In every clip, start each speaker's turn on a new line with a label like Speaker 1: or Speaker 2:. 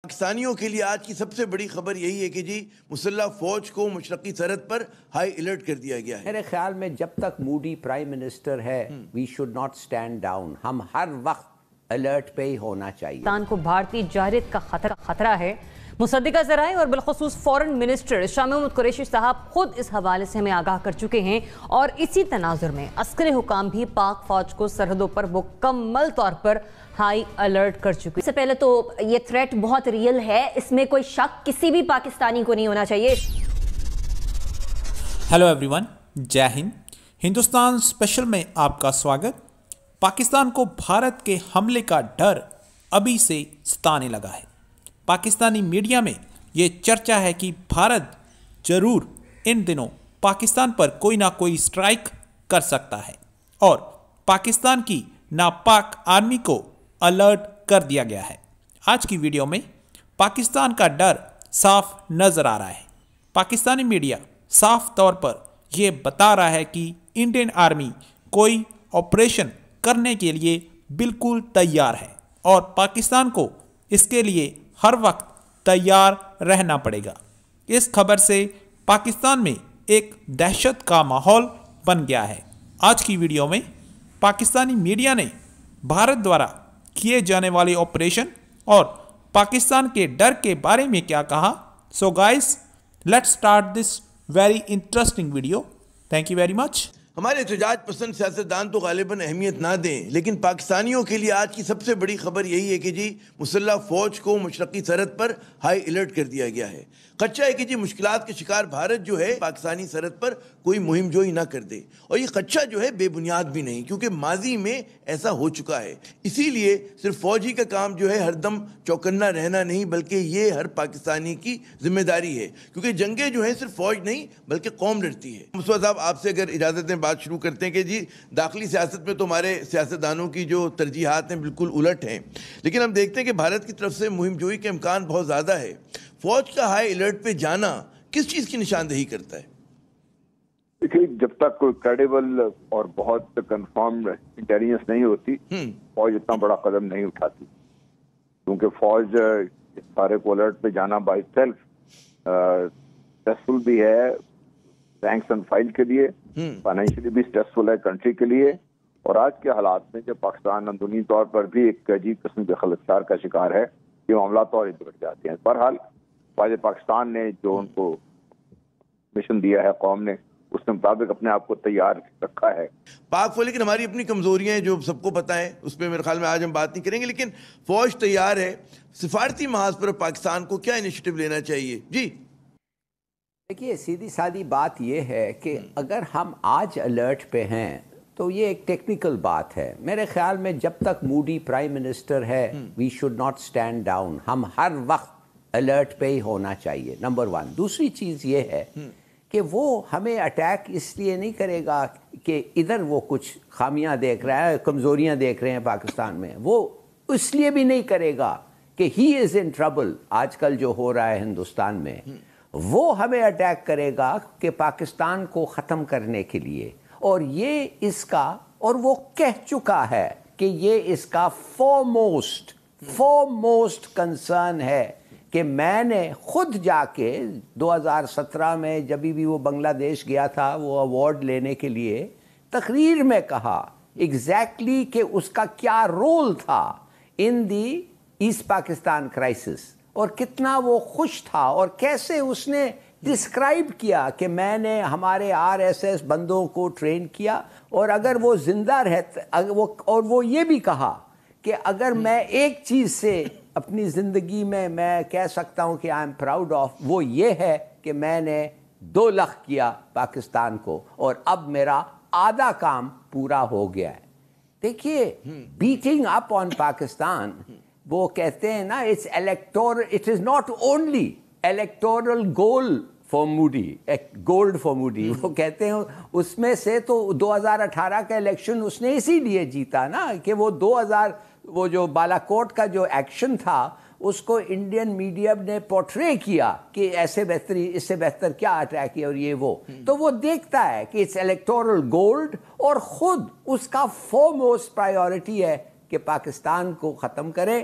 Speaker 1: پاکستانیوں کے لیے آج کی سب سے بڑی خبر یہی ہے کہ جی مسلح فوج کو مشرقی سرحد پر ہائی الرٹ کر دیا گیا ہے۔
Speaker 2: میرے خیال میں جب تک مودی پرائم منسٹر ہے we should not stand down, ہم ہر وقت الرٹ پہ ہی ہونا چاہیے۔
Speaker 3: پاکستان کو بھارتی جارحیت کا خطرہ ہے۔ مصدقہ ذرائع اور بالخصوص فورن منسٹر شاہ محمود قریشی صاحب خود اس حوالے سے ہمیں آگاہ کر چکے ہیں، اور اسی تناظر میں عسکری حکام بھی پاک فوج کو سرحدوں پر مکمل طور پر ہائی الرٹ کر چکے۔
Speaker 4: اس سے پہلے تو یہ تھریٹ بہت ریئل ہے، اس میں کوئی شک کسی بھی پاکستانی کو نہیں ہونا چاہیے۔
Speaker 5: ہیلو ایوری ون، جے ہند۔ ہندوستان اسپیشل میں آپ کا سواگت۔ پاکستان کو بھارت کے حملے کا ڈر ابھی سے ستانے لگا ہے۔ پاکستانی میڈیا میں یہ چرچا ہے کہ بھارت ضرور ان دنوں پاکستان پر کوئی نہ کوئی اسٹرائک کر سکتا ہے، اور پاکستان کی ناپاک آرمی کو الرٹ کر دیا گیا ہے۔ آج کی ویڈیو میں پاکستان کا ڈر صاف نظر آ رہا ہے۔ پاکستانی میڈیا صاف طور پر یہ بتا رہا ہے کہ انڈین آرمی کوئی آپریشن کرنے کے لیے بالکل تیار ہے، اور پاکستان کو اس کے لیے ہر وقت تیار رہنا پڑے گا۔ اس خبر سے پاکستان میں ایک دہشت کا ماحول بن گیا ہے۔ آج کی ویڈیو میں پاکستانی میڈیا نے بھارت دوارا کیے جانے والے آپریشن اور پاکستان کے ڈر کے بارے میں کیا کہا۔ So guys, let's start this very interesting video. Thank you very much.
Speaker 1: ہمارے احتجاج پسند سیاستدان تو غالباً اہمیت نہ دیں، لیکن پاکستانیوں کے لیے آج کی سب سے بڑی خبر یہی ہے کہ جی مسلح فوج کو مشرقی سرحد پر ہائی الرٹ کر دیا گیا ہے۔ خدشہ ہے کہ جی مشکلات کے شکار بھارت جو ہے پاکستانی سرحد پر کوئی مہم جوئی نہ کر دے، اور یہ خدشہ جو ہے بے بنیاد بھی نہیں، کیونکہ ماضی میں ایسا ہو چکا ہے۔ اسی لیے صرف فوجی کا کام جو ہے ہر دم چوکنا رہنا نہیں، بلکہ یہ ہر پاکستانی کی ذمہ داری ہے، کیونکہ جنگیں جو ہیں صرف فوج نہیں بلکہ قوم لڑتی ہے۔ مصطفیٰ صاحب، آپ سے اگر اجازت دیں بات شروع کرتے ہیں کہ جی داخلی سیاست میں تو ہمارے سیاستدانوں کی جو ترجیحات ہیں بالکل الٹ ہیں، لیکن ہم دیکھتے ہیں کہ بھارت کی طرف سے مہم جوئی کے امکان بہت زیادہ ہے۔ فوج کا ہائی الرٹ پہ جانا کس چیز کی نشاندہی کرتا ہے؟
Speaker 6: دیکھیے، جب تک کوئی کریڈیبل اور بہت کنفرم انٹیلیجنس نہیں ہوتی، فوج اتنا بڑا قدم نہیں اٹھاتی، کیونکہ فوج اس سارے کو الرٹ پہ جانا بائی سیلف اسٹریسفل بھی ہے، رینکس اینڈ فائل کے لیے، فائنینشلی بھی اسٹریسفل ہے کنٹری کے لیے، اور آج کے حالات میں جب پاکستان اندرونی طور پر بھی ایک عجیب قسم کے خلفشار کا شکار ہے، یہ معاملات اور بڑھ جاتے ہیں۔ بہرحال فوج پاکستان نے جو ان کو مشن دیا ہے قوم نے، اس کے مطابق اپنے آپ کو تیار رکھا ہے۔
Speaker 1: پاک فوج، لیکن ہماری اپنی کمزوریاں ہیں جو سب کو پتہ ہے، اس پہ میرے خیال میں آج ہم بات نہیں کریں گے، لیکن فوج تیار ہے۔ سفارتی محاذ پر پاکستان کو کیا انیشیٹو لینا چاہیے؟ جی
Speaker 2: دیکھیے، سیدھی سادی بات یہ ہے کہ اگر ہم آج الرٹ پہ ہیں تو یہ ایک ٹیکنیکل بات ہے۔ میرے خیال میں جب تک مودی پرائم منسٹر ہے we should not stand down, ہم ہر وقت الرٹ پہ ہی ہونا چاہیے، نمبر ون۔ دوسری چیز یہ ہے کہ وہ ہمیں اٹیک اس لیے نہیں کرے گا کہ ادھر وہ کچھ خامیاں دیکھ رہا ہے، کمزوریاں دیکھ رہے ہیں پاکستان میں، وہ اس لیے بھی نہیں کرے گا کہ ہی از ان ٹربل۔ آج کل جو ہو رہا ہے ہندوستان میں، وہ ہمیں اٹیک کرے گا کہ پاکستان کو ختم کرنے کے لیے، اور یہ اس کا، اور وہ کہہ چکا ہے کہ یہ اس کا فورموسٹ کنسرن ہے کہ میں نے خود جا کے 2017 میں جب بھی وہ بنگلہ دیش گیا تھا وہ ایوارڈ لینے کے لیے، تقریر میں کہا ایگزیکٹلی کہ اس کا کیا رول تھا ان دی ایسٹ پاکستان کرائسس، اور کتنا وہ خوش تھا، اور کیسے اس نے ڈسکرائب کیا کہ میں نے ہمارے RSS بندوں کو ٹرین کیا، اور اگر وہ زندہ رہتا، اور وہ یہ بھی کہا کہ اگر میں ایک چیز سے اپنی زندگی میں کہہ سکتا ہوں کہ آئی ایم پراؤڈ آف، وہ یہ ہے کہ میں نے 2 لاکھ کیا پاکستان کو، اور اب میرا آدھا کام پورا ہو گیا ہے۔ دیکھیے، بیٹنگ اپ آن پاکستان، وہ کہتے ہیں نا، it is not only electoral goal for Modi, gold for Modi, وہ کہتے ہیں اس میں سے تو 2018 کا الیکشن اس نے اسی لیے جیتا نا، کہ وہ وہ جو بالا کوٹ کا جو ایکشن تھا اس کو انڈین میڈیا نے پورٹرے کیا کہ ایسے بہتری، اس سے بہتر کیا اٹیک کیا، اور یہ وہ تو وہ دیکھتا ہے کہ اٹس الیکٹورل گولڈ، اور خود اس کا فورموسٹ پرائیورٹی ہے کہ پاکستان کو ختم کرے،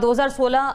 Speaker 3: 2016